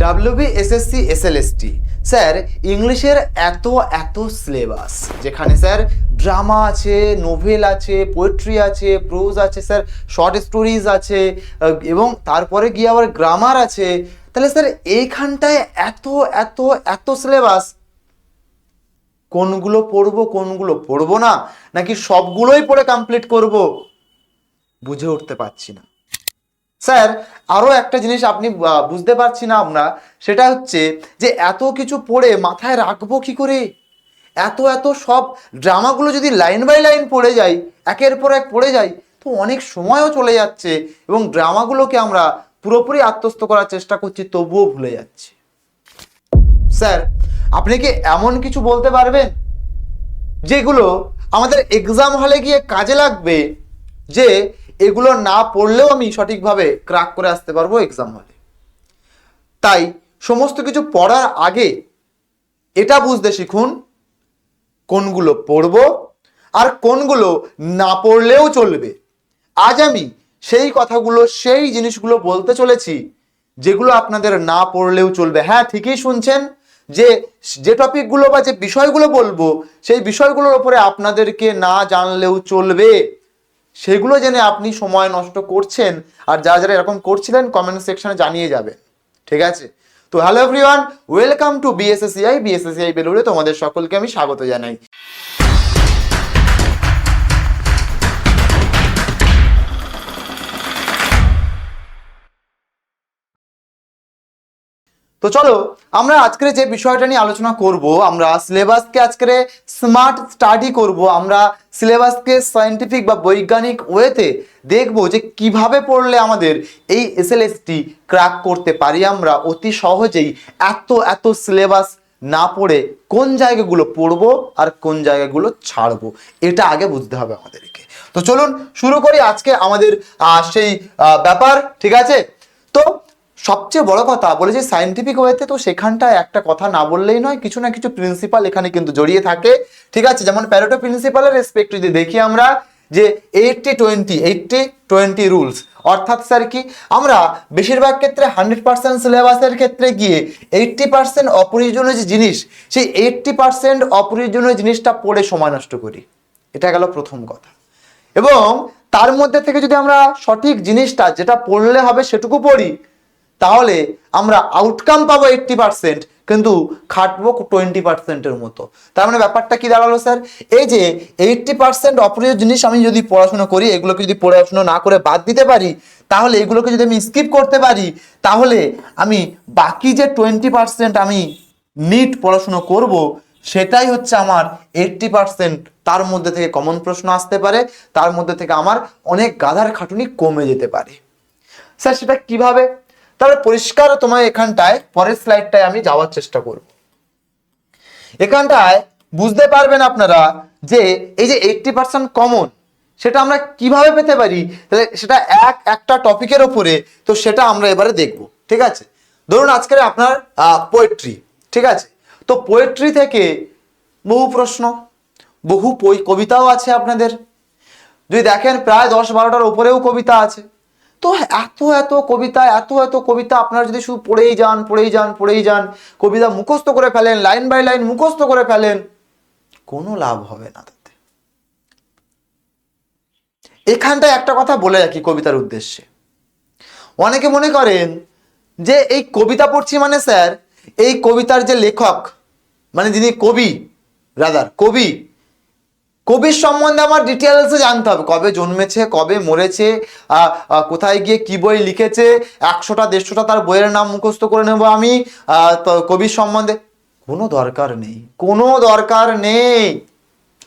WB, SSC, SLST sir ইংলিশের এত এত সিলেবাস, যেখানে স্যার ড্রামা আছে, নোভেল আছে, পোয়েট্রি আছে, প্রোজ আছে, স্যার শর্ট স্টোরিজ আছে, এবং তারপরে গিয়ে আবার গ্রামার আছে। তাহলে স্যার এইখানটায় এত এত এত সিলেবাস, কোনগুলো পড়বো কোনগুলো পড়বো না, নাকি সবগুলোই পড়ে কমপ্লিট করব, বুঝে উঠতে পারছি না। স্যার আরও একটা জিনিস আপনি বুঝতে পারছি না আমরা, সেটা হচ্ছে যে এত কিছু পড়ে মাথায় রাখবো কি করে? এত এত সব ড্রামাগুলো যদি লাইন বাই লাইন পড়ে যাই, একের পর এক পড়ে যাই, তো অনেক সময়ও চলে যাচ্ছে এবং ড্রামাগুলোকে আমরা পুরোপুরি আত্মস্থ করার চেষ্টা করছি, তবুও ভুলে যাচ্ছি। স্যার আপনি কি এমন কিছু বলতে পারবেন যেগুলো আমাদের এক্সাম হলে গিয়ে কাজে লাগবে, যে এগুলো না পড়লেও আমি সঠিকভাবে ক্র্যাক করে আসতে পারবো এক্সাম হলে? তাই সমস্ত কিছু পড়ার আগে এটা বুঝতে শিখুন কোনগুলো পড়বো আর কোনগুলো না পড়লেও চলবে। আজ আমি সেই কথাগুলো, সেই জিনিসগুলো বলতে চলেছি যেগুলো আপনাদের না পড়লেও চলবে। হ্যাঁ, ঠিকই শুনছেন, যে টপিকগুলো বা যে বিষয়গুলো বলবো, সেই বিষয়গুলোর উপরে আপনাদেরকে না জানলেও চলবে। সেগুলো জেনে আপনি সময় নষ্ট করছেন, আর যারা যারা এরকম করছিলেন কমেন্ট সেকশনে জানিয়ে যাবেন, ঠিক আছে? তো hello everyone, welcome to BSSCI বেলুড়ে। তোমাদের সকলকে আমি স্বাগত জানাই। তো চলো আমরা আজকের যে বিষয়টা নিয়ে আলোচনা করব, আমরা সিলেবাসকে আজকে স্মার্ট স্টাডি করব। আমরা সিলেবাসকে সায়েন্টিফিক বা বৈজ্ঞানিক ওয়েতে দেখব যে কিভাবে পড়লে আমাদের এই এসএলএসটি ক্র্যাক করতে পারি আমরা অতি সহজেই। এত এত সিলেবাস না পড়ে কোন জায়গাগুলো পড়বো আর কোন জায়গাগুলো ছাড়বো, এটা আগে বুঝতে হবে আমাদেরকে। তো চলুন শুরু করি আজকে আমাদের সেই ব্যাপার, ঠিক আছে? তো সবচেয়ে বড় কথা বলেছি সায়েন্টিফিক ওয়েতে, তো সেখানটায় একটা কথা না বললেই নয়, কিছু না কিছু প্রিন্সিপাল এখানে কিন্তু জড়িয়ে থাকে, ঠিক আছে? যেমন প্যারেটো প্রিন্সিপালের রেসপেক্ট যদি দেখি আমরা, যে 80-20 রুলস, অর্থাৎ স্যার কি আমরা বেশিরভাগ ক্ষেত্রে 100% সিলেবাসের ক্ষেত্রে গিয়ে 80% অপ্রয়োজনীয় যে জিনিস, সেই 80% অপ্রয়োজনীয় জিনিসটা পড়ে সময় নষ্ট করি। এটা গেল প্রথম কথা। এবং তার মধ্যে থেকে যদি আমরা সঠিক জিনিসটা যেটা পড়লে হবে সেটুকু পড়ি, তাহলে আমরা আউটকাম পাবো 80%, কিন্তু খাটবো 20%-এর মতো। তার মানে ব্যাপারটা কি দাঁড়ালো স্যার? এই যে 80% অপ্রিয় জিনিস আমি যদি পড়াশোনা করি, এগুলোকে যদি পড়াশোনা না করে বাদ দিতে পারি, তাহলে এগুলোকে যদি আমি স্কিপ করতে পারি, তাহলে আমি বাকি যে 20% আমি নিট পড়াশোনা করব, সেটাই হচ্ছে আমার 80%। তার মধ্যে থেকে কমন প্রশ্ন আসতে পারে, তার মধ্যে থেকে আমার অনেক গাধার খাটুনি কমে যেতে পারে। স্যার সেটা কিভাবে? তাহলে পরিষ্কার তোমায় এখানটায় পরের স্লাইডটায় আমি যাওয়ার চেষ্টা করব। এখানটায় বুঝতে পারবেন আপনারা যে এই যে 80% কমন, সেটা আমরা কিভাবে পেতে পারি, তাহলে সেটা একটা টপিকের উপরে, তো সেটা আমরা এবারে দেখব, ঠিক আছে? ধরুন আজকের আপনার পোয়েট্রি, ঠিক আছে? তো পোয়েট্রি থেকে বহু প্রশ্ন, বহু কবিতাও আছে আপনাদের। যদি দেখেন প্রায় 10-12টার উপরেও কবিতা আছে। তো এত এত কবিতা, এত এত কবিতা আপনারা যদি শুধু পড়েই যান, কবিতা মুখস্থ করে ফেলেন, লাইন বাই লাইন মুখস্থ করে ফেলেন, কোনো লাভ হবে না তাতে। এখানটায় একটা কথা বলে রাখি কবিতার উদ্দেশ্যে। অনেকে মনে করেন যে এই কবিতা পড়ছি মানে স্যার এই কবিতার যে লেখক, মানে যিনি কবি, কবির সম্বন্ধে আমার ডিটেলসে জানতে হবে, কবে জন্মেছে, কবে মরেছে, কোথায় গিয়ে কি বই লিখেছে, 100টা-150টা তার বইয়ের নাম মুখস্থ করে নেব আমি কবির সম্বন্ধে। কোনো দরকার নেই।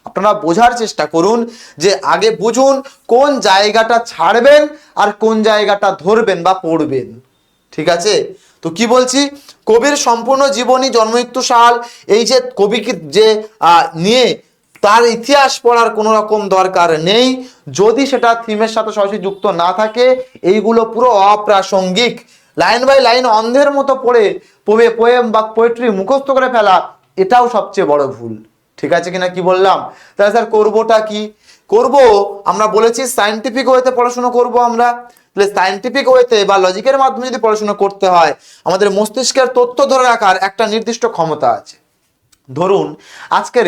আপনারা বোঝার চেষ্টা করুন, যে আগে বুঝুন কোন জায়গাটা ছাড়বেন আর কোন জায়গাটা ধরবেন বা পড়বেন, ঠিক আছে? তো কি বলছি, কবির সম্পূর্ণ জীবনী, জন্মমৃত্যু সাল, এই যে কবিকে যে নিয়ে তার ইতিহাস পড়ার কোনো রকম দরকার নেই, যদি সেটা থিমের সাথে সরাসরি যুক্ত না থাকে। এইগুলো পুরো অপ্রাসঙ্গিক। লাইন বাই লাইন অন্ধের মতো পড়ে পোয়েম বা পোয়েট্রি মুখস্থ করে ফেলা, এটাও সবচেয়ে বড় ভুল, ঠিক আছে কিনা? কি বললাম? তাহলে স্যার করবোটা কি? আমরা বলেছি সায়েন্টিফিক ওয়েতে পড়াশোনা করব আমরা। তাহলে সায়েন্টিফিক ওয়েতে বা লজিকের মাধ্যমে যদি পড়াশোনা করতে হয়, আমাদের মস্তিষ্কের তথ্য ধরে রাখার একটা নির্দিষ্ট ক্ষমতা আছে। ধরুন আজকের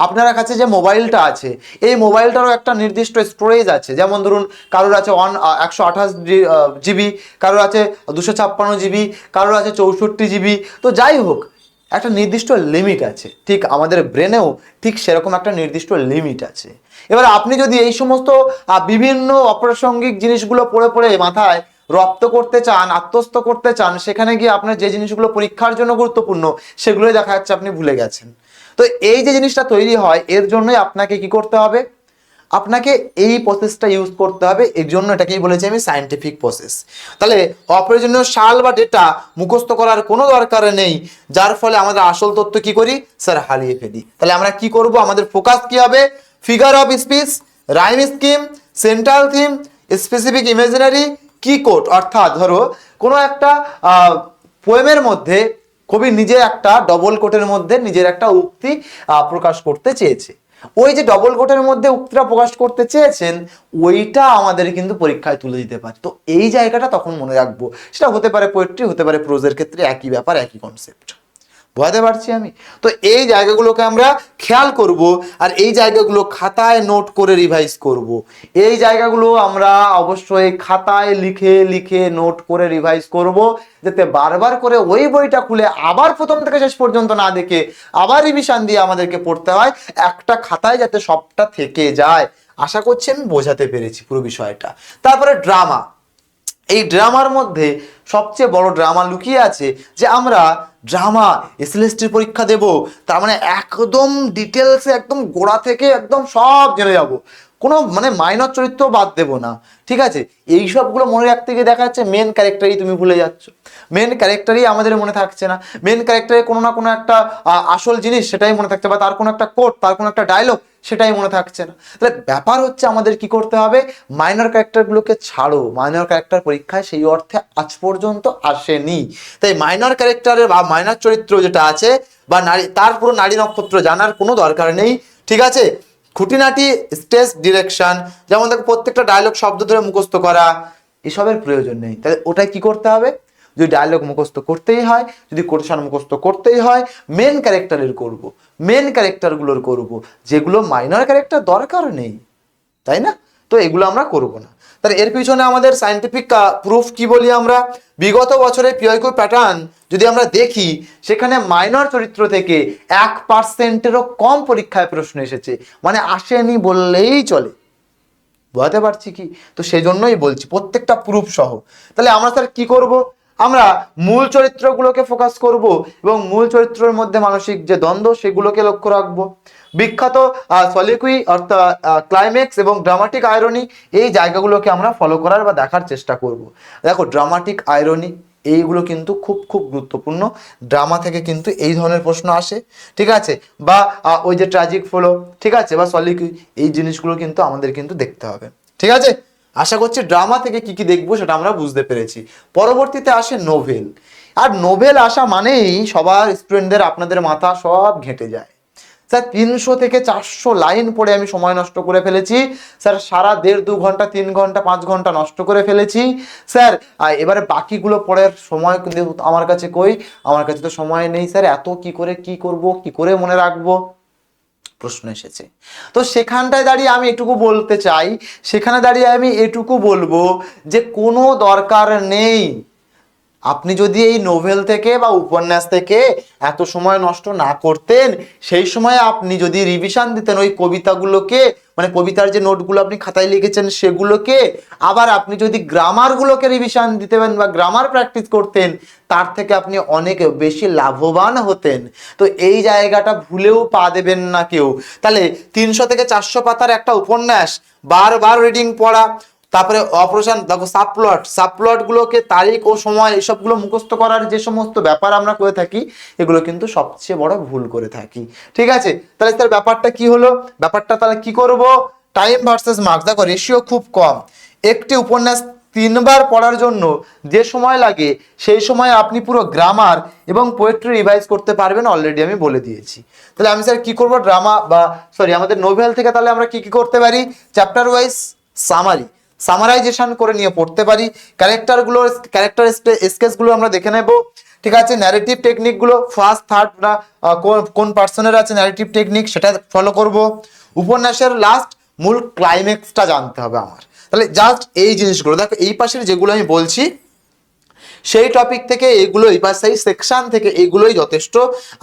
আপনার কাছে যে মোবাইলটা আছে, এই মোবাইলটারও একটা নির্দিষ্ট স্টোরেজ আছে। যেমন ধরুন কারোর আছে 128 জিবি, কারোর আছে 256 জিবি, কারোর আছে 64 জিবি। তো যাই হোক, একটা নির্দিষ্ট লিমিট আছে। ঠিক আমাদের ব্রেনেও ঠিক সেরকম একটা নির্দিষ্ট লিমিট আছে। এবার আপনি যদি এই সমস্ত বিভিন্ন অপ্রাসঙ্গিক জিনিসগুলো পড়ে পড়ে মাথায় রপ্ত করতে চান, আত্মস্থ করতে চান, সেখানে গিয়ে আপনার যে জিনিসগুলো পরীক্ষার জন্য গুরুত্বপূর্ণ সেগুলোই দেখা যাচ্ছে আপনি ভুলে গেছেন। তো এই যে জিনিসটা তৈরি হয়, এর জন্যই আপনাকে কি করতে হবে, আপনাকে এই প্রসেসটা ইউজ করতে হবে। এর জন্য এটাকেই বলেছি আমি সায়েন্টিফিক প্রসেস। তাহলে অপ্রয়োজনীয় সাল বা ডেটা মুখস্থ করার কোনো দরকার নেই, যার ফলে আমাদের আসল তথ্য কি করি স্যার হারিয়ে ফেলি। তাহলে আমরা কি করব, আমাদের ফোকাস কি হবে, figure of speech, rhyme scheme, central theme, specific imaginary, কি কোট। অর্থাৎ ধরো কোনো একটা পোয়েমের মধ্যে কবি নিজে একটা ডবল কোটের মধ্যে নিজের একটা উক্তি প্রকাশ করতে চেয়েছে। ওই যে ডবল কোটের মধ্যে উক্তিটা প্রকাশ করতে চেয়েছেন, ওইটা আমাদের কিন্তু পরীক্ষায় তুলে দিতে পারে। তো এই জায়গাটা তখন মনে রাখবো। সেটা হতে পারে পোয়েট্রি, হতে পারে প্রোজের ক্ষেত্রে একই ব্যাপার, একই কনসেপ্ট। বুঝতে পারছি আমি? তো এই জায়গাগুলোকে আমরা খেয়াল করব, আর এই জায়গাগুলো খাতায় নোট করে রিভাইজ করব। এই জায়গাগুলো আমরা অবশ্যই খাতায় লিখে লিখে নোট করে রিভাইজ করব, যাতে বারবার করে ওই বইটা খুলে আবার প্রথম থেকে শেষ পর্যন্ত না দেখে আবার রিভিশন দিয়ে আমাদেরকে পড়তে হয়। একটা খাতায় যাতে সবটা থেকে যায়। আশা করছি আমি বোঝাতে পেরেছি পুরো বিষয়টা। তারপরে ড্রামা। এই ড্রামার মধ্যে সবচেয়ে বড় ড্রামা লুকিয়ে আছে যে আমরা ড্রামা এসএলএসটির পরীক্ষা দেব, তার মানে একদম ডিটেলসে একদম গোড়া থেকে একদম সব জেনে যাব, কোনো মানে মাইনর চরিত্র বাদ দেব না। ঠিক আছে, এই সবগুলো মনে রাখতে গিয়ে দেখা যাচ্ছে মেন ক্যারেক্টারই তুমি ভুলে যাচ্ছ, মেন ক্যারেক্টারই আমাদের মনে থাকছে না। মেন ক্যারেক্টারে কোনো না কোনো একটা আসল জিনিস সেটাই মনে থাকছে, বা তার কোনো একটা কোট, তার কোনো একটা ডায়লগ সেটাই মনে থাকছে না। তাহলে ব্যাপার হচ্ছে আমাদের কি করতে হবে, মাইনর ক্যারেক্টারগুলোকে ছাড়ো। মাইনর ক্যারেক্টার পরীক্ষায় সেই অর্থে আজ পর্যন্ত আসেনি। তাই মাইনর ক্যারেক্টারের বা মাইনর চরিত্র যেটা আছে বা নারী, তার পুরো নারী নক্ষত্র জানার কোনো দরকার নেই। ঠিক আছে, খুঁটিনাটি স্টেজ ডিরেকশন, যেমন দেখো প্রত্যেকটা ডায়লগ শব্দ ধরে মুখস্থ করা, এসবের প্রয়োজন নেই। তাহলে ওটাই কি করতে হবে, যদি ডায়লগ মুখস্থ করতেই হয়, যদি কোটেশন মুখস্থ করতেই হয়, মেন ক্যারেক্টারের করব, মেন ক্যারেক্টারগুলোর করব, যেগুলো মাইনর ক্যারেক্টার দরকার নেই, তাই না? তো এগুলো আমরা করব না। তাহলে এর পিছনে আমাদের সায়েন্টিফিক প্রুফ কি বলি আমরা, বিগত বছরে পিওকিউ প্যাটার্ন যদি আমরা দেখি, সেখানে মাইনর চরিত্র থেকে 1%-এরও কম পরীক্ষায় প্রশ্ন এসেছে, মানে আসেনি বললেই চলে। বুঝতে পারছি কি? তো সেই জন্যই বলছি প্রত্যেকটা প্রুফ সহ। তাহলে আমরা স্যার কি করব, আমরা মূল চরিত্রগুলোকে ফোকাস করব এবং মূল চরিত্রের মধ্যে মানসিক যে দ্বন্দ্ব সেগুলোকে লক্ষ্য রাখবো। বিখ্যাত সলিকুই অর্থাৎ ক্লাইম্যাক্স এবং ড্রামাটিক আয়রনি, এই জায়গাগুলোকে আমরা ফলো করার বা দেখার চেষ্টা করব। দেখো ড্রামাটিক আয়রনি এইগুলো কিন্তু খুব খুব গুরুত্বপূর্ণ। ড্রামা থেকে কিন্তু এই ধরনের প্রশ্ন আসে। ঠিক আছে, বা ওই যে ট্র্যাজিক ফ্লো, ঠিক আছে, বা সলিকুই, এই জিনিসগুলো কিন্তু আমাদের কিন্তু দেখতে হবে। ঠিক আছে, আশা করছি ড্রামা থেকে কি কি দেখবো সেটা আমরা বুঝতে পেরেছি। পরবর্তীতে আসে নোভেল। আর নোভেল আসা মানেই সবার স্টুডেন্টদের আপনাদের মাথা সব ঘেঁটে যায়। স্যার 300 থেকে 400 লাইন পড়ে আমি সময় নষ্ট করে ফেলেছি স্যার, সারা 1.5-2 ঘন্টা 3 ঘন্টা 5 ঘন্টা নষ্ট করে ফেলেছি স্যার। এবারে বাকিগুলো পড়ার সময় কিন্তু আমার কাছে কই, আমার কাছে তো সময় নেই স্যার, এত কি করে কি করব, কি করে মনে রাখবো, প্রশ্ন এসেছে। তো সেখানটায় দাঁড়িয়ে আমি এটুকু বলতে চাই, সেখানে দাঁড়িয়ে আমি এটুকু বলবো যে কোনো দরকার নেই। আপনি যদি এই নোভেল থেকে বা উপন্যাস থেকে এত সময় নষ্ট না করতেন, সেই সময় আপনি যদি রিভিশন দিতেন ওই কবিতাগুলোকে, মানে কবিতার যে নোটগুলো আপনি খাতায় লিখেছেন সেগুলোকে, আবার আপনি যদি গ্রামারগুলোকে রিভিশন দিতেন বা গ্রামার প্র্যাকটিস করতেন, তার থেকে আপনি অনেক বেশি লাভবান হতেন। তো এই জায়গাটা ভুলেও পা দেবেন না কেউ। তাহলে 300 থেকে 400 পাতার একটা উপন্যাস বারবার রিডিং পড়া, তারপরে অপারেশন দেখো সাবপ্লট গুলোকে তারিখ ও সময় এসবগুলো মুখস্থ করার যে সমস্ত ব্যাপার আমরা করে থাকি, এগুলো কিন্তু সবচেয়ে বড় ভুল করে থাকি। ঠিক আছে, তাহলে তার ব্যাপারটা কি হলো, ব্যাপারটা তাহলে কি করব, টাইম ভার্সেস মার্কস। দেখো রেশিও খুব কম। একটি উপন্যাস 3 বার পড়ার জন্য যে সময় লাগে, সেই সময় আপনি পুরো গ্রামার এবং পোয়েট্রি রিভাইজ করতে পারবেন, অলরেডি আমি বলে দিয়েছি। তাহলে আমি স্যার কি করব, ড্রামা বা আমাদের নোভেল থেকে তাহলে আমরা কি কি করতে পারি, চ্যাপ্টার ওয়াইজ সামারি। সামারাইজেশন করে নিয়ে পড়তে পারি। ক্যারেক্টার স্কেচগুলো আমরা দেখে নেব, ঠিক আছে। ন্যারেটিভ টেকনিকগুলো ফার্স্ট থার্ড না কোন পার্সনের আছে ন্যারেটিভ টেকনিক সেটা ফলো করব। উপন্যাসের লাস্ট মূল ক্লাইম্যাক্সটা জানতে হবে আমার। তাহলে জাস্ট এই জিনিসগুলো দেখো, এই পাশের যেগুলো আমি বলছি সেই টপিক থেকে এগুলো, এই পাশে এই সেকশন থেকে এগুলোই যথেষ্ট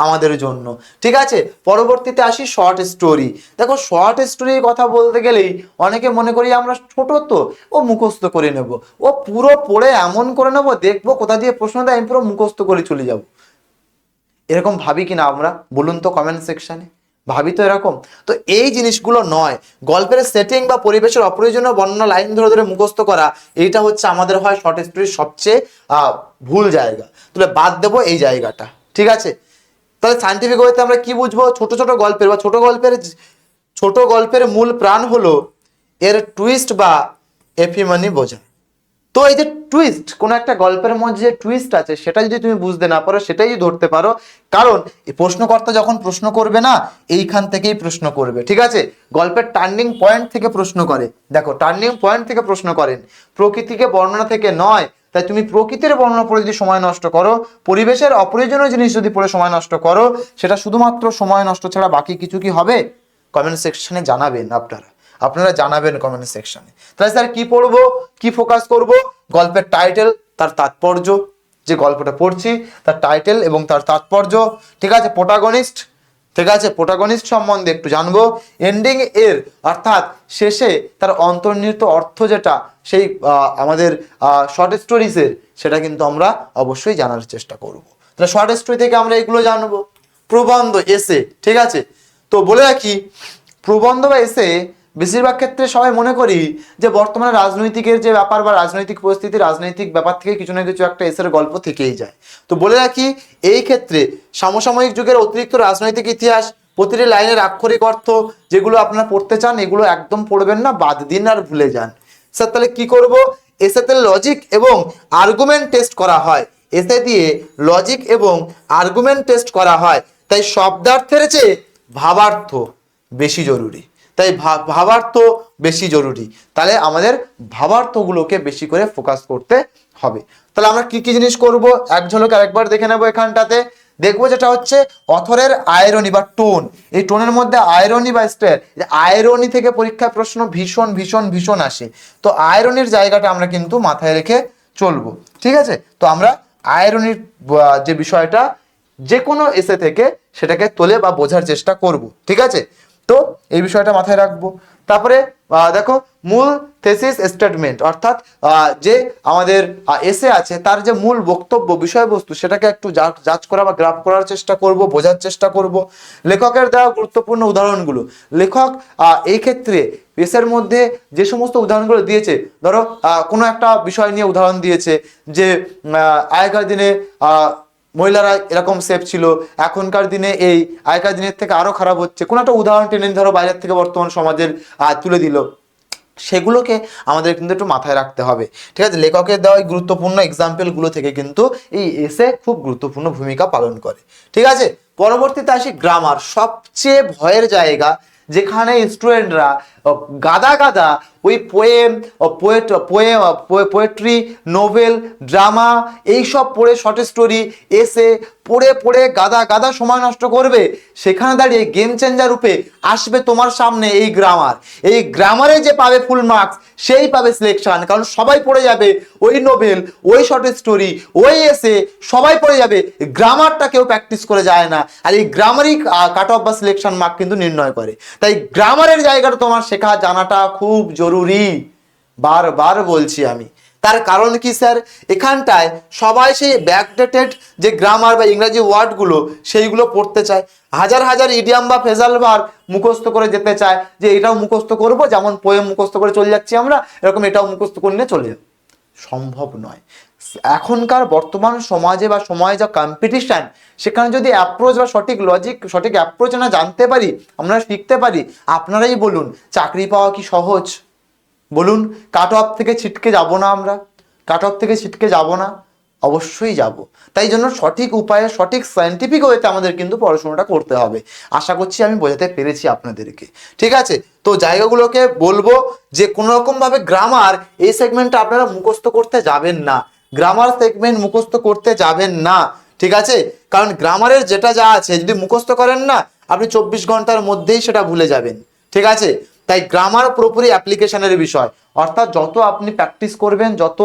আমাদের জন্য, ঠিক আছে। পরবর্তীতে আসি শর্ট স্টোরি। দেখো শর্ট স্টোরির কথা বলতে গেলেই অনেকে মনে করি আমরা ছোট তো ও মুখস্থ করে নেব, ও পুরো পড়ে এমন করে নেব, দেখবো কোথা দিয়ে প্রশ্ন দেয় আমি পুরো মুখস্থ করে চলে যাব। এরকম ভাবি কিনা আমরা বলুন তো কমেন্ট সেকশনে, ভাবি তো এরকম? তো এই জিনিসগুলো নয়। গল্পের সেটিং বা পরিবেশের অপ্রয়োজনীয় বর্ণনা লাইন ধরে ধরে মুখস্থ করা, এইটা হচ্ছে আমাদের হয় শর্ট স্টোরির সবচেয়ে ভুল জায়গা। তাহলে বাদ দেবো এই জায়গাটা, ঠিক আছে। তাহলে সায়েন্টিফিক ওয়েতে আমরা কি বুঝবো? ছোট ছোট গল্পের বা ছোট গল্পের মূল প্রাণ হলো এর টুইস্ট বা এপিমানি বোঝা। তো এই যে টুইস্ট, কোনো একটা গল্পের মধ্যে যে টুইস্ট আছে সেটা যদি তুমি বুঝতে না পারো, সেটাই ধরতে পারো। কারণ এই প্রশ্নকর্তা যখন প্রশ্ন করবে না, এইখান থেকেই প্রশ্ন করবে, ঠিক আছে। গল্পের টার্নিং পয়েন্ট থেকে প্রশ্ন করে, দেখো টার্নিং পয়েন্ট থেকে প্রশ্ন করেন, প্রকৃতিকে বর্ণনা থেকে নয়। তাই তুমি প্রকৃতির বর্ণনা পড়ে যদি সময় নষ্ট করো, পরিবেশের অপ্রয়োজনীয় জিনিস যদি পড়ে সময় নষ্ট করো, সেটা শুধুমাত্র সময় নষ্ট ছাড়া বাকি কিছু কি হবে? কমেন্ট সেকশনে জানাবেন আপনারা জানাবেন কমেন্ট সেকশনে। তাহলে স্যার কি পড়বো, কি ফোকাস করব? গল্পের টাইটেল, তার তাৎপর্য, যে গল্পটা পড়ছি তার টাইটেল এবং তার তাৎপর্য, ঠিক আছে। প্রোটাগনিস্ট, ঠিক আছে, প্রোটাগনিস্ট সম্বন্ধে একটু জানবো। এন্ডিং এর অর্থাৎ শেষে তার অন্তর্নিহিত অর্থ যেটা সেই আমাদের শর্ট স্টোরিজের, সেটা কিন্তু আমরা অবশ্যই জানার চেষ্টা করব। তাহলে শর্ট স্টোরি থেকে আমরা এগুলো জানবো। প্রবন্ধ, এসে, ঠিক আছে। তো বলে রাখি, প্রবন্ধ বা এসে বেশিরভাগ ক্ষেত্রে সবাই মনে করি যে বর্তমানে রাজনৈতিকের যে ব্যাপার বা রাজনৈতিক পরিস্থিতি, রাজনৈতিক ব্যাপার থেকে কিছু না কিছু একটা এসের গল্প থেকেই যায়। তো বলে রাখি, এই ক্ষেত্রে সমসাময়িক যুগের অতিরিক্ত রাজনৈতিক ইতিহাস, প্রতিটি লাইনের আক্ষরিক অর্থ যেগুলো আপনারা পড়তে চান, এগুলো একদম পড়বেন না, বাদ দিন আর ভুলে যান। স্যার তাহলে কি করব? এসেতে লজিক এবং আর্গুমেন্ট টেস্ট করা হয়, এসে দিয়ে লজিক এবং আর্গুমেন্ট টেস্ট করা হয়। তাই শব্দার্থের চেয়ে ভাবার্থ বেশি জরুরি, তাই ভাবার্থ বেশি জরুরি। তাহলে আমাদের ভাবার্থগুলোকে বেশি করে ফোকাস করতে হবে। তাহলে আমরা কি কি জিনিস করব এক ঝলকে আরেকবার দেখে নেব। এখানটাতে দেখবো যেটা হচ্ছে অথরের আয়রনি বা টোন। এই টোনের মধ্যে আয়রনি বা স্টাইল, আয়রনি থেকে পরীক্ষায় প্রশ্ন ভীষণ ভীষণ ভীষণ আসে। তো আয়রনির জায়গাটা আমরা কিন্তু মাথায় রেখে চলবো, ঠিক আছে। তো আমরা আয়রনির যে বিষয়টা যে কোনো এসে থেকে সেটাকে তোলে বা বোঝার চেষ্টা করব, ঠিক আছে। তো এই বিষয়টা মাথায় রাখবো। তারপরে দেখো মূল থেসিস স্টেটমেন্ট, অর্থাৎ যে আমাদের এসে আছে তার যে মূল বক্তব্য বিষয়বস্তু, সেটাকে একটু যাচ করা বা গ্রাফ করার চেষ্টা করব, বোঝার চেষ্টা করব। লেখকের দেওয়া গুরুত্বপূর্ণ উদাহরণগুলো, লেখক এই ক্ষেত্রে এসের মধ্যে যে সমস্ত উদাহরণগুলো দিয়েছে, ধরো কোনো একটা বিষয় নিয়ে উদাহরণ দিয়েছে যে আগেকার দিনে মহিলারা এরকম সেফ ছিল, এখনকার দিনে এই আগেকার দিনের থেকে আরো খারাপ হচ্ছে, কোনো একটা উদাহরণ টেনে ধরো বাইরের থেকে বর্তমান সমাজের তুলে দিল, সেগুলোকে আমাদের কিন্তু একটু মাথায় রাখতে হবে, ঠিক আছে। লেখকের দেওয়া গুরুত্বপূর্ণ এক্সাম্পলগুলো থেকে কিন্তু এই এসে খুব গুরুত্বপূর্ণ ভূমিকা পালন করে, ঠিক আছে। পরবর্তীতে আসি গ্রামার, সবচেয়ে ভয়ের জায়গা, যেখানে স্টুডেন্টরা গাদা গাদা ওই পোয়েট্রি, নোভেল, ড্রামা এইসব পড়ে, শর্ট স্টোরি, এসে পড়ে পড়ে গাদা গাদা সময় নষ্ট করবে। সেখানে দাঁড়িয়ে গেম চেঞ্জার রূপে আসবে তোমার সামনে এই গ্রামার। এই গ্রামারে যে পাবে ফুল মার্কস, সেই পাবে সিলেকশন, কারণ সবাই পড়ে যাবে ওই নোভেল, ওই শর্ট স্টোরি, ওই এসে, সবাই পড়ে যাবে। গ্রামারটা কেউ প্র্যাকটিস করে যায় না, আর এই গ্রামারই কাট অফ বা সিলেকশন মার্ক কিন্তু নির্ণয় করে। তাই গ্রামারের জায়গাটা তোমার শেখা জানাটা খুব জরুরি, বারবার বলছি আমি। তার কারণ কি স্যার? এখানটায় সবাই সেই ব্যাকডেটেড যে গ্রামার বা ইংরেজি ওয়ার্ডগুলো সেইগুলো পড়তে চায়, হাজার হাজার ইডিয়াম বা ফ্রেজাল ভার্ব মুখস্থ করে যেতে চায়, যে এটাও মুখস্থ করব, যেমন পোয়েম মুখস্থ করে চলে যাচ্ছি আমরা, এরকম এটাও মুখস্থ করে নিয়ে চলে যাব। সম্ভব নয়। এখনকার বর্তমান সমাজে বা সময়ে যা কম্পিটিশন, সেখানে যদি অ্যাপ্রোচ বা সঠিক লজিক, সঠিক অ্যাপ্রোচ না জানতে পারি, আমরা শিখতে পারি, আপনারাই বলুন চাকরি পাওয়া কি সহজ? বলুন, কাট অফ থেকে ছিটকে যাব না আমরা? কাট অফ থেকে ছিটকে যাব না? অবশ্যই যাব। তাই জন্য সঠিক উপায়ে সঠিক সায়েন্টিফিক ওয়েতে আমাদের কিন্তু পড়াশোনাটা করতে হবে। আশা করছি আমি বোঝাতে পেরেছি আপনাদেরকে, ঠিক আছে? তো জায়গাগুলোকে বলবো যে কোনো রকম ভাবে গ্রামার এই সেগমেন্টটা আপনারা মুখস্থ করতে যাবেন না, গ্রামার সেগমেন্ট মুখস্থ করতে যাবেন না, ঠিক আছে? কারণ গ্রামারের যেটা যা আছে যদি মুখস্থ করেন না, আপনি 24 ঘন্টার মধ্যেই সেটা ভুলে যাবেন, ঠিক আছে? তাই গ্রামার পুরোপুরি অ্যাপ্লিকেশনের বিষয়, অর্থাৎ যত আপনি প্র্যাকটিস করবেন, যত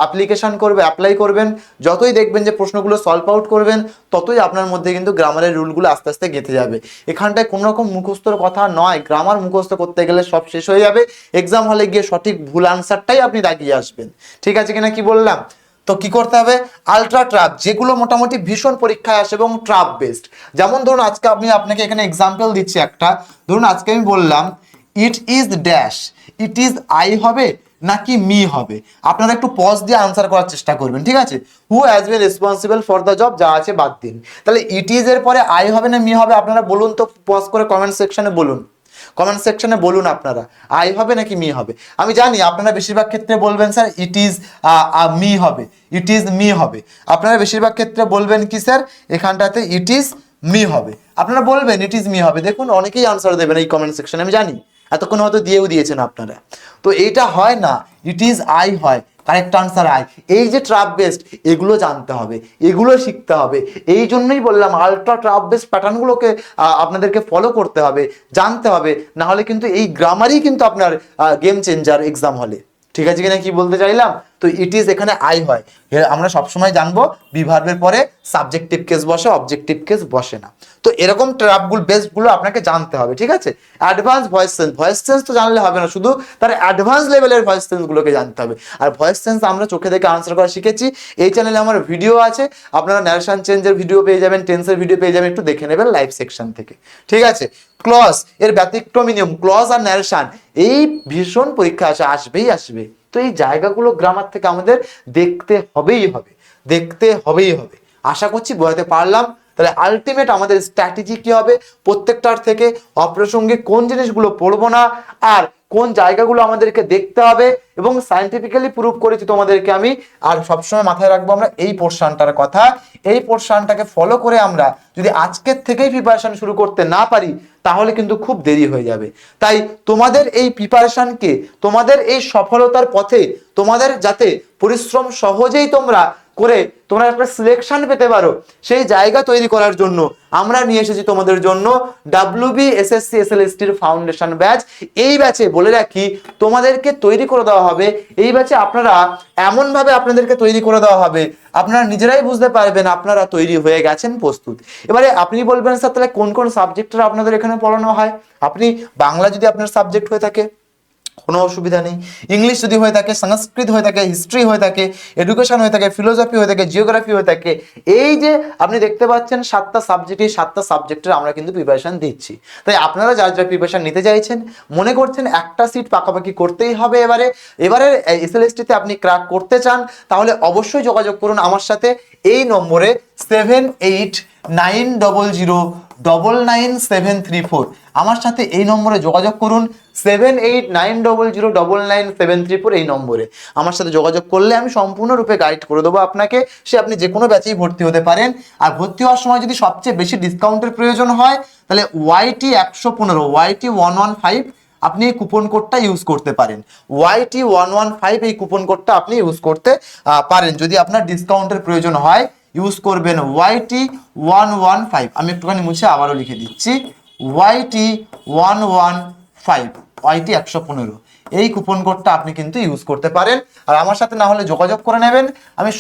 অ্যাপ্লিকেশন করবে অ্যাপ্লাই করবেন, যতই দেখবেন যে প্রশ্নগুলো সলভ আউট করবেন, ততই আপনার মধ্যে কিন্তু গ্রামারের রুলগুলো আস্তে আস্তে গেঁথে যাবে। এখানটায় কোনো রকম মুখস্থর কথা নয়, গ্রামার মুখস্থ করতে গেলে সব শেষ হয়ে যাবে, এক্সাম হলে গিয়ে সঠিক ভুল আনসারটাই আপনি দাগিয়ে আসবেন, ঠিক আছে কিনা কি বললাম? তো কি করতে হবে, আলট্রা ট্রাপ যেগুলো মোটামুটি ভীষণ পরীক্ষায় আসে এবং ট্রাপ বেসড, যেমন ধরুন আজকে আমি আপনাকে এখানে এক্সাম্পল দিচ্ছি একটা, ধরুন আজকে আমি বললাম it is dash, it is I হবে নাকি মি হবে, আপনারা একটু পজ দিয়ে আনসার করার চেষ্টা করবেন, ঠিক আছে? Who has been responsible for the job, যা আছে বাদ দিন, তাহলে ইট ইজ এর পরে আই হবে না মি হবে, আপনারা বলুন তো, পজ করে কমেন্ট সেকশনে বলুন, কমেন্ট সেকশনে বলুন আপনারা আই হবে নাকি মি হবে। আমি জানি আপনারা বেশিরভাগ ক্ষেত্রে বলবেন স্যার ইট ইজ মি হবে, ইট ইজ মি হবে, আপনারা বেশিরভাগ ক্ষেত্রে বলবেন কি স্যার এখানটাতে ইট ইজ মি হবে, আপনারা বলবেন ইট ইজ মি হবে, দেখুন অনেকেই আনসার দেবেন এই কমেন্ট সেকশনে, আমি জানি এতক্ষণ হয়তো দিয়েও দিয়েছেন আপনারা। তো এইটা হয় না, ইট ইজ আই হয়, কারেক্ট আনসার আই। এই যে ট্রাপ বেসড, এগুলো জানতে হবে, এগুলো শিখতে হবে, এই জন্যই বললাম আলট্রা ট্রাপ বেসড প্যাটার্নগুলোকে আপনাদেরকে ফলো করতে হবে, জানতে হবে, না হলে কিন্তু এই গ্রামারই কিন্তু আপনার গেম চেঞ্জার এক্সাম হলে, ঠিক আছে কিনা কি বলতে চাইলাম? তো ইট ইজ এখানে আই হয়, আমরা সবসময় জানবো বিভার্বের পরে সাবজেক্টিভ কেস বসে, অবজেক্টিভ কেস বসে না। তো এরকম ট্র্যাপগুলো বেসগুলো আপনাকে জানতে হবে, ঠিক আছে? অ্যাডভান্স ভয়েস সেন্স তো জানলে হবে না, শুধু তার অ্যাডভান্স লেভেলের ভয়েস সেন্সগুলোকে জানতে হবে। আর ভয়েস সেন্স আমরা চোখে দেখে আনসার করা শিখেছি, এই চ্যানেলে আমার ভিডিও আছে, আপনারা ন্যারেশন চেঞ্জের ভিডিও পেয়ে যাবেন, টেন্সের ভিডিও পেয়ে যাবেন, একটু দেখে নেবেন লাইভ সেকশন থেকে, ঠিক আছে? ক্লজ এর ব্যতিক্রমী নিয়ম, ক্লজ আর ন্যারেশন এই ভীষণ পরীক্ষা আসবেই আসবে। তো এই জায়গাগুলো গ্রামার থেকে আমাদের দেখতে হবেই হবে, দেখতে হবেই হবে। আশা করছি বোঝাতে পারলাম। তাহলে আলটিমেট আমাদের স্ট্র্যাটেজি কি হবে, প্রত্যেকটার থেকে অপ্রাসঙ্গিক কোন জিনিসগুলো পড়বো না, আর কোন জায়গাগুলো আমাদেরকে দেখতে হবে, এবং সায়েন্টিফিক্যালি প্রুভ করেছি তোমাদেরকে আমি। আর সবসময় মাথায় রাখবো আমরা এই পোর্শনটার কথা, এই পোর্শনটাকে ফলো করে আমরা যদি আজকের থেকেই প্রিপারেশন শুরু করতে না পারি, তাহলে কিন্তু খুব দেরি হয়ে যাবে। তাই তোমাদের এই প্রিপারেশনকে, তোমাদের এই সফলতার পথে, তোমাদের যাতে পরিশ্রম সহজেই তোমরা করে তোমরা একটা সিলেকশন পেতে পারো, সেই জায়গা তৈরি করার জন্য আমরা নিয়ে এসেছি তোমাদের জন্য WBSSC SLST এর ফাউন্ডেশন ব্যাচ। এই ব্যাচে বলে রাখি তোমাদেরকে তৈরি করে দেওয়া হবে, এই ব্যাচে আপনারা এমনভাবে আপনাদেরকে তৈরি করে দেওয়া হবে, আপনারা নিজেরাই বুঝতে পারবেন আপনারা তৈরি হয়ে গেছেন, প্রস্তুত। এবারে আপনি বলবেন স্যার তাহলে কোন কোন সাবজেক্টটা আপনাদের এখানে পড়ানো হয়? আপনি বাংলা যদি আপনার সাবজেক্ট হয়ে থাকে কোনো অসুবিধা নেই, ইংলিশ যদি হয়ে থাকে, সংস্কৃত হয়ে থাকে, হিস্ট্রি হয়ে থাকে, এডুকেশন হয়ে থাকে, ফিলোসফি হয়ে থাকে, জিওগ্রাফি হয়ে থাকে, এই যে আপনি দেখতে পাচ্ছেন 7টা সাবজেক্ট, এই 7টা সাবজেক্টের আমরা কিন্তু প্রিপারেশন দিচ্ছি। তাই আপনারা যারা যারা প্রিপারেশন নিতে চাইছেন, মনে করছেন একটা সিট পাকাপাকি করতেই হবে এবারে SLST-তে আপনি ক্র্যাক করতে চান, তাহলে অবশ্যই যোগাযোগ করুন আমার সাথে এই নম্বরে 7890099734। আমার সাথে এই নম্বরে যোগাযোগ করুন, 7890099734 এই নম্বরে আমার সাথে যোগাযোগ করলে আমি সম্পূর্ণরূপে গাইড করে দেবো আপনাকে, সে আপনি যে কোনো ব্যাচেই ভর্তি হতে পারেন। আর ভর্তি হওয়ার সময় যদি সবচেয়ে বেশি ডিসকাউন্টের প্রয়োজন হয়, তাহলে YT115 YT115 আপনি এই কুপন কোডটা ইউজ করতে পারেন, YT115 এই কুপন কোডটা আপনি ইউজ করতে পারেন। যদি আপনার ডিসকাউন্টের প্রয়োজন হয় ইউজ করবেন YT115। আমি একটুখানি মুছে আবারও লিখে দিচ্ছি, YT115 YT115 এই কুপন কোডটা আপনি কিন্তু ইউজ করতে পারেন। আর আমার সাথে না হলে যোগাযোগ করে নেবেন, আমি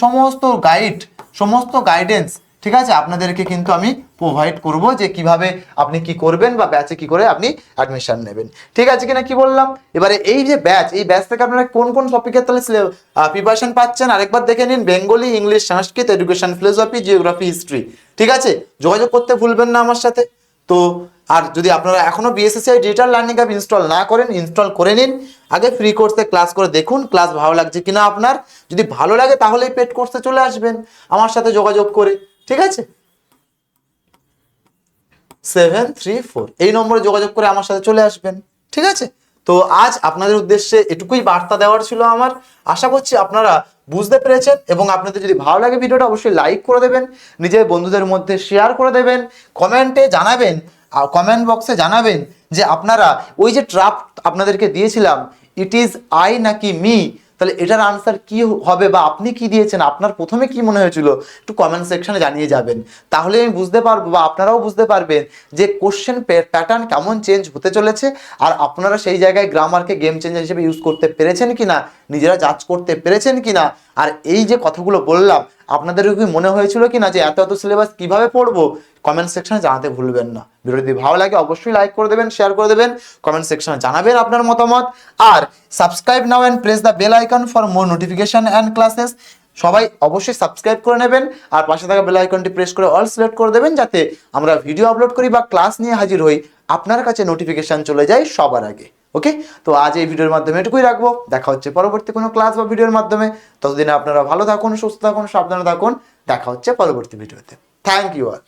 সমস্ত গাইডেন্স, ঠিক আছে, আপনাদেরকে কিন্তু আমি প্রোভাইড করব যে কিভাবে আপনি কি করবেন বা ব্যাচে কি করে আপনি অ্যাডমিশন নেবেন, ঠিক আছে কিনা কি বললাম? এবারে এই যে ব্যাচ, এই ব্যাচ থেকে আপনারা কোন কোন টপিকের তাহলে প্রিপারেশন পাচ্ছেন আরেকবার দেখে নিন, বেঙ্গলি, ইংলিশ, সংস্কৃত, এডুকেশন, ফিলোসফি, জিওগ্রাফি, হিস্ট্রি, ঠিক আছে? যোগাযোগ করতে ভুলবেন না আমার সাথে। তো আর যদি আপনারা এখনো BSSI digital learning app install না করেন, ইনস্টল করে নিন, আগে ফ্রি কোর্সে ক্লাস করে দেখুন ক্লাস ভালো লাগছে কিনা আপনার, যদি ভালো লাগে তাহলেই পেড কোর্সে চলে আসবেন আমার সাথে যোগাযোগ করে, ঠিক আছে? 734 এই নম্বরে যোগাযোগ করে আমার সাথে চলে আসবেন, ঠিক আছে? তো আজ আপনাদের উদ্দেশ্যে এটুকুই বার্তা দেওয়ার ছিল আমার। আশা করছি আপনারা বুঝতে পেরেছেন, এবং আপনাদের যদি ভালো লাগে ভিডিওটা অবশ্যই লাইক করে দেবেন, নিজের বন্ধুদের মধ্যে শেয়ার করে দেবেন, কমেন্টে জানাবেন, কমেন্ট বক্সে জানাবেন যে আপনারা ওই যে ট্রাপ আপনাদেরকে দিয়েছিলাম, ইট ইজ আই নাকি মি, তাহলে এটার আনসার কি হবে, বা আপনি কি দিয়েছেন, আপনার প্রথমে কি মনে হয়েছিল, একটু কমেন্ট সেকশনে জানিয়ে যাবেন। তাহলে আমি বুঝতে পারবো বা আপনারাও বুঝতে পারবেন যে কোশ্চেন প্যাটার্ন কেমন চেঞ্জ হতে চলেছে, আর আপনারা সেই জায়গায় গ্রামারকে গেম চেঞ্জার হিসেবে ইউজ করতে পেরেছেন কিনা, নিজেরা জাজ করতে পেরেছেন কিনা। আর এই যে কথাগুলো বললাম, আপনাদেরও কি মনে হয়েছিল কিনা যে এত এত সিলেবাস কিভাবে পড়বো, কমেন্ট সেকশনে জানাতে ভুলবেন না। ভিডিও যদি ভালো লাগে অবশ্যই লাইক করে দেবেন, শেয়ার করে দেবেন, কমেন্ট সেকশনে জানাবেন আপনার মতামত। আর subscribe now and press the bell icon for more notification and classes. সবাই অবশ্যই সাবস্ক্রাইব করে নেবেন, আর পাশে থাকা বেল আইকনটি প্রেস করে অল সিলেক্ট করে দেবেন, যাতে আমরা ভিডিও আপলোড করি বা ক্লাস নিয়ে হাজির হই আপনার কাছে নোটিফিকেশন চলে যায় সবার আগে। ওকে, তো আজ এই ভিডিওর মাধ্যমে এটুকুই রাখবো। দেখা হচ্ছে পরবর্তী কোনো ক্লাস বা ভিডিওর মাধ্যমে। ততদিনে আপনারা ভালো থাকুন, সুস্থ থাকুন, সাবধানে থাকুন। দেখা হচ্ছে পরবর্তী ভিডিওতে। Thank you all.